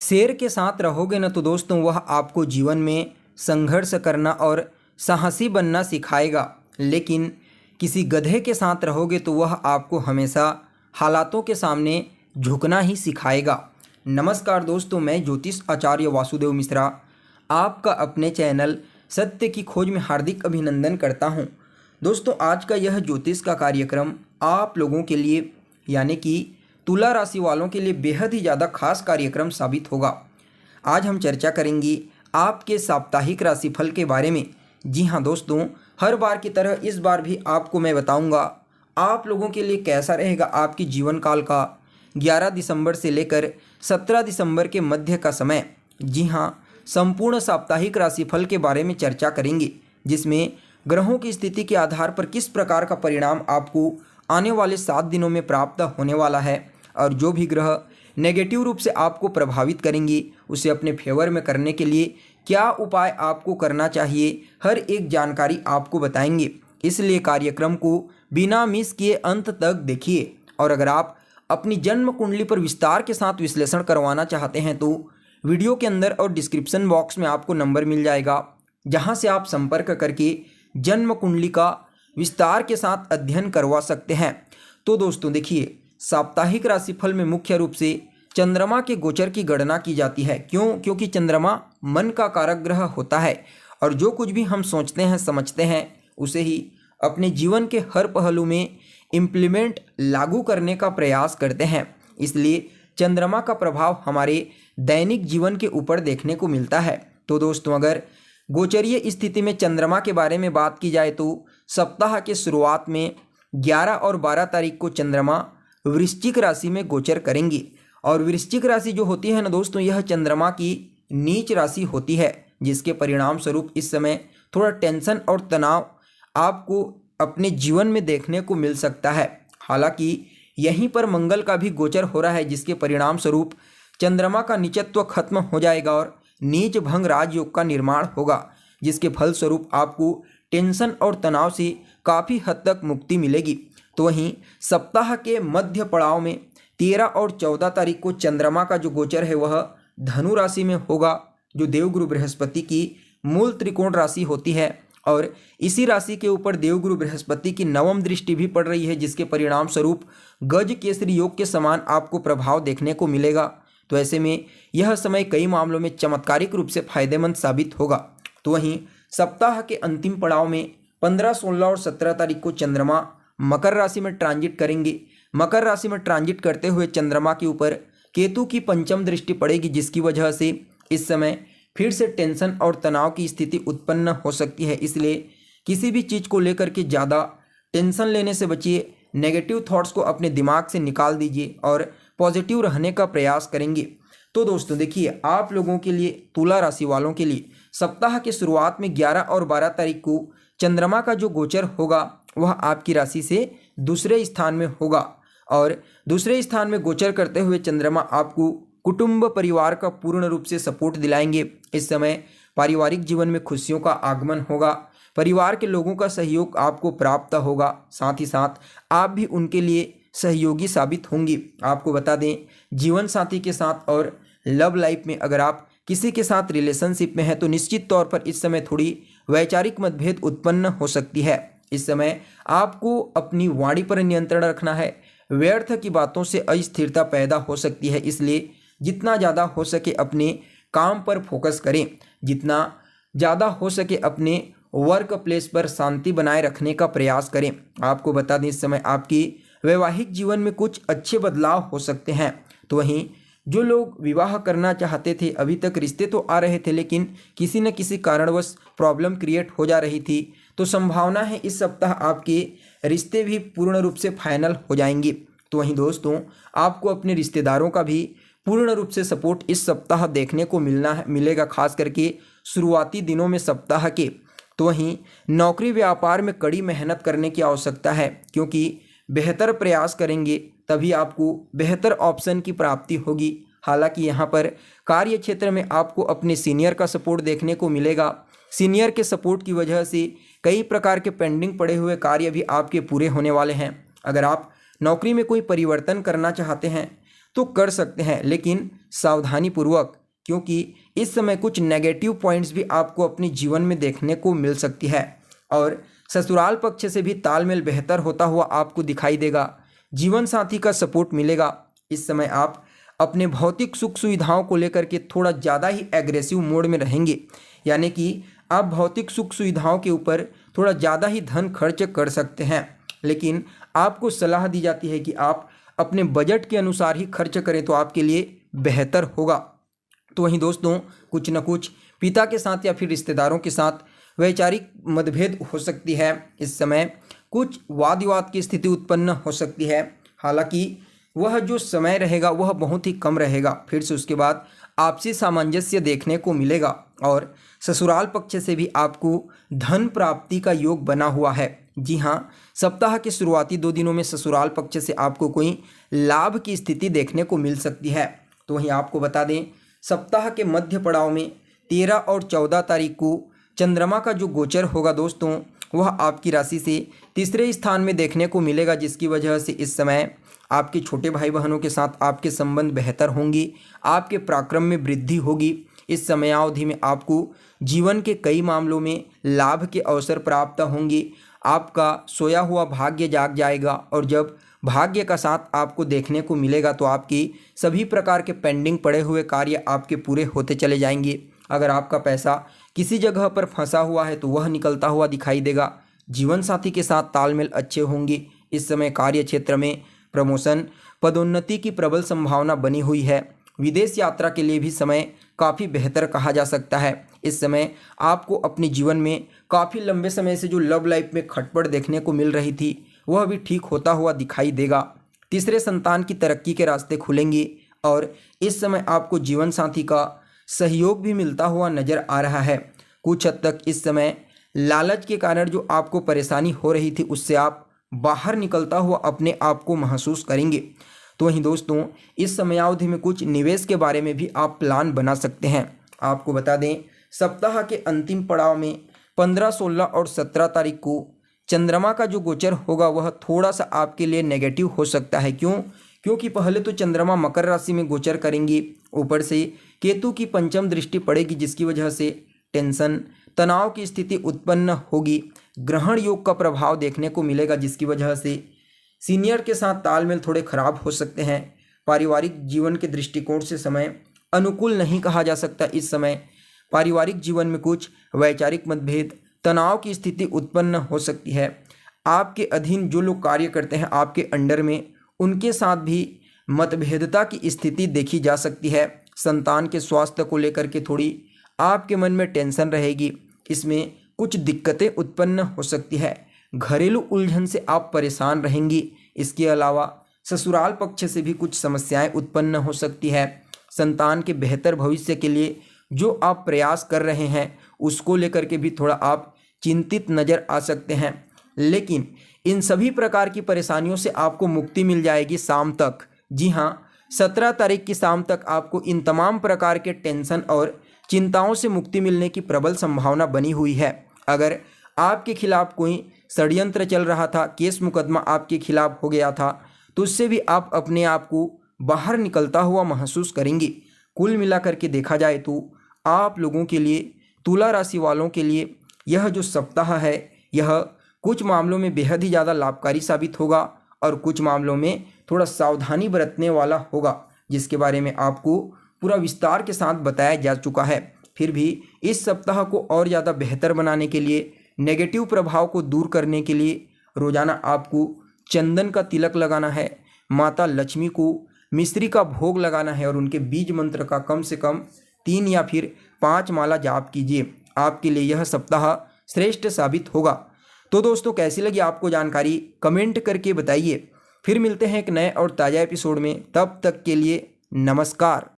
शेर के साथ रहोगे ना तो दोस्तों वह आपको जीवन में संघर्ष करना और साहसी बनना सिखाएगा, लेकिन किसी गधे के साथ रहोगे तो वह आपको हमेशा हालातों के सामने झुकना ही सिखाएगा। नमस्कार दोस्तों, मैं ज्योतिष आचार्य वासुदेव मिश्रा आपका अपने चैनल सत्य की खोज में हार्दिक अभिनंदन करता हूं। दोस्तों, आज का यह ज्योतिष का कार्यक्रम आप लोगों के लिए यानी कि तुला राशि वालों के लिए बेहद ही ज़्यादा खास कार्यक्रम साबित होगा। आज हम चर्चा करेंगे आपके साप्ताहिक राशिफल के बारे में। जी हाँ दोस्तों, हर बार की तरह इस बार भी आपको मैं बताऊंगा आप लोगों के लिए कैसा रहेगा आपकी जीवन काल का 11 दिसंबर से लेकर 17 दिसंबर के मध्य का समय। जी हाँ, संपूर्ण साप्ताहिक राशिफल के बारे में चर्चा करेंगे, जिसमें ग्रहों की स्थिति के आधार पर किस प्रकार का परिणाम आपको आने वाले 7 दिनों में प्राप्त होने वाला है, और जो भी ग्रह नेगेटिव रूप से आपको प्रभावित करेंगे उसे अपने फेवर में करने के लिए क्या उपाय आपको करना चाहिए, हर एक जानकारी आपको बताएंगे। इसलिए कार्यक्रम को बिना मिस किए अंत तक देखिए। और अगर आप अपनी जन्म कुंडली पर विस्तार के साथ विश्लेषण करवाना चाहते हैं तो वीडियो के अंदर और डिस्क्रिप्शन बॉक्स में आपको नंबर मिल जाएगा, जहां से आप संपर्क करके जन्म कुंडली का विस्तार के साथ अध्ययन करवा सकते हैं। तो दोस्तों देखिए, साप्ताहिक राशिफल में मुख्य रूप से चंद्रमा के गोचर की गणना की जाती है। क्योंकि चंद्रमा मन का कारक ग्रह होता है और जो कुछ भी हम सोचते हैं समझते हैं उसे ही अपने जीवन के हर पहलू में इम्प्लीमेंट लागू करने का प्रयास करते हैं। इसलिए चंद्रमा का प्रभाव हमारे दैनिक जीवन के ऊपर देखने को मिलता है। तो दोस्तों, अगर गोचरीय स्थिति में चंद्रमा के बारे में बात की जाए तो सप्ताह के शुरुआत में 11 और 12 तारीख को चंद्रमा वृश्चिक राशि में गोचर करेंगी। और वृश्चिक राशि जो होती है ना दोस्तों, यह चंद्रमा की नीच राशि होती है, जिसके परिणाम स्वरूप इस समय थोड़ा टेंशन और तनाव आपको अपने जीवन में देखने को मिल सकता है। हालांकि यहीं पर मंगल का भी गोचर हो रहा है, जिसके परिणाम स्वरूप चंद्रमा का नीचत्व खत्म हो जाएगा और नीच भंग राजयोग का निर्माण होगा, जिसके फलस्वरूप आपको टेंशन और तनाव से काफ़ी हद तक मुक्ति मिलेगी। तो वहीं सप्ताह के मध्य पड़ाव में 13 और 14 तारीख को चंद्रमा का जो गोचर है वह धनु राशि में होगा, जो देवगुरु बृहस्पति की मूल त्रिकोण राशि होती है। और इसी राशि के ऊपर देवगुरु बृहस्पति की नवम दृष्टि भी पड़ रही है, जिसके परिणाम स्वरूप गज केसरी योग के समान आपको प्रभाव देखने को मिलेगा। तो ऐसे में यह समय कई मामलों में चमत्कारिक रूप से फायदेमंद साबित होगा। तो वहीं सप्ताह के अंतिम पड़ाव में 15, 16 और 17 तारीख को चंद्रमा मकर राशि में ट्रांजिट करेंगे। मकर राशि में ट्रांजिट करते हुए चंद्रमा के ऊपर केतु की पंचम दृष्टि पड़ेगी, जिसकी वजह से इस समय फिर से टेंशन और तनाव की स्थिति उत्पन्न हो सकती है। इसलिए किसी भी चीज़ को लेकर के ज़्यादा टेंशन लेने से बचिए, नेगेटिव थॉट्स को अपने दिमाग से निकाल दीजिए और पॉजिटिव रहने का प्रयास करेंगे। तो दोस्तों देखिए, आप लोगों के लिए, तुला राशि वालों के लिए सप्ताह के शुरुआत में 11 और 12 तारीख को चंद्रमा का जो गोचर होगा वह आपकी राशि से दूसरे स्थान में होगा। और दूसरे स्थान में गोचर करते हुए चंद्रमा आपको कुटुंब परिवार का पूर्ण रूप से सपोर्ट दिलाएंगे। इस समय पारिवारिक जीवन में खुशियों का आगमन होगा, परिवार के लोगों का सहयोग आपको प्राप्त होगा, साथ ही साथ आप भी उनके लिए सहयोगी साबित होंगी। आपको बता दें, जीवन साथी के साथ और लव लाइफ में अगर आप किसी के साथ रिलेशनशिप में हैं तो निश्चित तौर पर इस समय थोड़ी वैचारिक मतभेद उत्पन्न हो सकती है। इस समय आपको अपनी वाणी पर नियंत्रण रखना है, व्यर्थ की बातों से अस्थिरता पैदा हो सकती है। इसलिए जितना ज़्यादा हो सके अपने काम पर फोकस करें, जितना ज़्यादा हो सके अपने वर्क प्लेस पर शांति बनाए रखने का प्रयास करें। आपको बता दें, इस समय आपकी वैवाहिक जीवन में कुछ अच्छे बदलाव हो सकते हैं। तो वहीं जो लोग विवाह करना चाहते थे, अभी तक रिश्ते तो आ रहे थे लेकिन किसी न किसी कारणवश प्रॉब्लम क्रिएट हो जा रही थी, तो संभावना है इस सप्ताह आपके रिश्ते भी पूर्ण रूप से फाइनल हो जाएंगे। तो वहीं दोस्तों, आपको अपने रिश्तेदारों का भी पूर्ण रूप से सपोर्ट इस सप्ताह देखने को मिलेगा, खास करके शुरुआती दिनों में सप्ताह के। तो वहीं नौकरी व्यापार में कड़ी मेहनत करने की आवश्यकता है, क्योंकि बेहतर प्रयास करेंगे तभी आपको बेहतर ऑप्शन की प्राप्ति होगी। हालांकि यहाँ पर कार्य क्षेत्र में आपको अपने सीनियर का सपोर्ट देखने को मिलेगा। सीनियर के सपोर्ट की वजह से कई प्रकार के पेंडिंग पड़े हुए कार्य भी आपके पूरे होने वाले हैं। अगर आप नौकरी में कोई परिवर्तन करना चाहते हैं तो कर सकते हैं, लेकिन सावधानी पूर्वक, क्योंकि इस समय कुछ नेगेटिव पॉइंट्स भी आपको अपने जीवन में देखने को मिल सकती है। और ससुराल पक्ष से भी तालमेल बेहतर होता हुआ आपको दिखाई देगा। जीवन साथी का सपोर्ट मिलेगा। इस समय आप अपने भौतिक सुख सुविधाओं को लेकर के थोड़ा ज़्यादा ही एग्रेसिव मोड में रहेंगे, यानी कि आप भौतिक सुख सुविधाओं के ऊपर थोड़ा ज़्यादा ही धन खर्च कर सकते हैं, लेकिन आपको सलाह दी जाती है कि आप अपने बजट के अनुसार ही खर्च करें तो आपके लिए बेहतर होगा। तो वहीं दोस्तों, कुछ न कुछ पिता के साथ या फिर रिश्तेदारों के साथ वैचारिक मतभेद हो सकती है। इस समय कुछ वाद विवाद की स्थिति उत्पन्न हो सकती है। हालांकि वह जो समय रहेगा वह बहुत ही कम रहेगा। फिर से उसके बाद आपसी सामंजस्य देखने को मिलेगा और ससुराल पक्ष से भी आपको धन प्राप्ति का योग बना हुआ है। जी हाँ, सप्ताह के शुरुआती 2 दिनों में ससुराल पक्ष से आपको कोई लाभ की स्थिति देखने को मिल सकती है। तो वहीं आपको बता दें, सप्ताह के मध्य पड़ाव में 13 और 14 तारीख को चंद्रमा का जो गोचर होगा दोस्तों, वह आपकी राशि से तीसरे स्थान में देखने को मिलेगा, जिसकी वजह से इस समय आपके छोटे भाई बहनों के साथ आपके संबंध बेहतर होंगे, आपके पराक्रम में वृद्धि होगी। इस समयावधि में आपको जीवन के कई मामलों में लाभ के अवसर प्राप्त होंगे। आपका सोया हुआ भाग्य जाग जाएगा और जब भाग्य का साथ आपको देखने को मिलेगा तो आपकी सभी प्रकार के पेंडिंग पड़े हुए कार्य आपके पूरे होते चले जाएंगे। अगर आपका पैसा किसी जगह पर फंसा हुआ है तो वह निकलता हुआ दिखाई देगा। जीवन साथी के साथ तालमेल अच्छे होंगे। इस समय कार्य क्षेत्र में प्रमोशन, पदोन्नति की प्रबल संभावना बनी हुई है। विदेश यात्रा के लिए भी समय काफ़ी बेहतर कहा जा सकता है। इस समय आपको अपने जीवन में काफ़ी लंबे समय से जो लव लाइफ में खटपट देखने को मिल रही थी वह भी ठीक होता हुआ दिखाई देगा। तीसरे संतान की तरक्की के रास्ते खुलेंगे और इस समय आपको जीवन साथी का सहयोग भी मिलता हुआ नजर आ रहा है। कुछ हद तक इस समय लालच के कारण जो आपको परेशानी हो रही थी उससे आप बाहर निकलता हुआ अपने आप को महसूस करेंगे। तो वहीं दोस्तों, इस समयावधि में कुछ निवेश के बारे में भी आप प्लान बना सकते हैं। आपको बता दें, सप्ताह के अंतिम पड़ाव में 15, 16 और 17 तारीख को चंद्रमा का जो गोचर होगा वह थोड़ा सा आपके लिए नेगेटिव हो सकता है। क्योंकि पहले तो चंद्रमा मकर राशि में गोचर करेंगे, ऊपर से केतु की पंचम दृष्टि पड़ेगी, जिसकी वजह से टेंशन, तनाव की स्थिति उत्पन्न होगी। ग्रहण योग का प्रभाव देखने को मिलेगा, जिसकी वजह से सीनियर के साथ तालमेल थोड़े खराब हो सकते हैं। पारिवारिक जीवन के दृष्टिकोण से समय अनुकूल नहीं कहा जा सकता। इस समय पारिवारिक जीवन में कुछ वैचारिक मतभेद, तनाव की स्थिति उत्पन्न हो सकती है। आपके अधीन जो लोग कार्य करते हैं आपके अंडर में, उनके साथ भी मतभेदता की स्थिति देखी जा सकती है। संतान के स्वास्थ्य को लेकर के थोड़ी आपके मन में टेंशन रहेगी। इसमें कुछ दिक्कतें उत्पन्न हो सकती है। घरेलू उलझन से आप परेशान रहेंगी। इसके अलावा ससुराल पक्ष से भी कुछ समस्याएं उत्पन्न हो सकती है। संतान के बेहतर भविष्य के लिए जो आप प्रयास कर रहे हैं उसको लेकर के भी थोड़ा आप चिंतित नज़र आ सकते हैं, लेकिन इन सभी प्रकार की परेशानियों से आपको मुक्ति मिल जाएगी शाम तक। जी हाँ, 17 तारीख की शाम तक आपको इन तमाम प्रकार के टेंशन और चिंताओं से मुक्ति मिलने की प्रबल संभावना बनी हुई है। अगर आपके खिलाफ कोई षड्यंत्र चल रहा था, केस मुकदमा आपके खिलाफ हो गया था, तो उससे भी आप अपने आप को बाहर निकलता हुआ महसूस करेंगे। कुल मिलाकर के देखा जाए तो आप लोगों के लिए, तुला राशि वालों के लिए यह जो सप्ताह है यह कुछ मामलों में बेहद ही ज़्यादा लाभकारी साबित होगा और कुछ मामलों में थोड़ा सावधानी बरतने वाला होगा, जिसके बारे में आपको पूरा विस्तार के साथ बताया जा चुका है। फिर भी इस सप्ताह को और ज़्यादा बेहतर बनाने के लिए, नेगेटिव प्रभाव को दूर करने के लिए रोज़ाना आपको चंदन का तिलक लगाना है, माता लक्ष्मी को मिश्री का भोग लगाना है और उनके बीज मंत्र का कम से कम 3 या फिर 5 माला जाप कीजिए। आपके लिए यह सप्ताह श्रेष्ठ साबित होगा। तो दोस्तों, कैसी लगी आपको जानकारी कमेंट करके बताइए। फिर मिलते हैं एक नए और ताज़ा एपिसोड में। तब तक के लिए नमस्कार।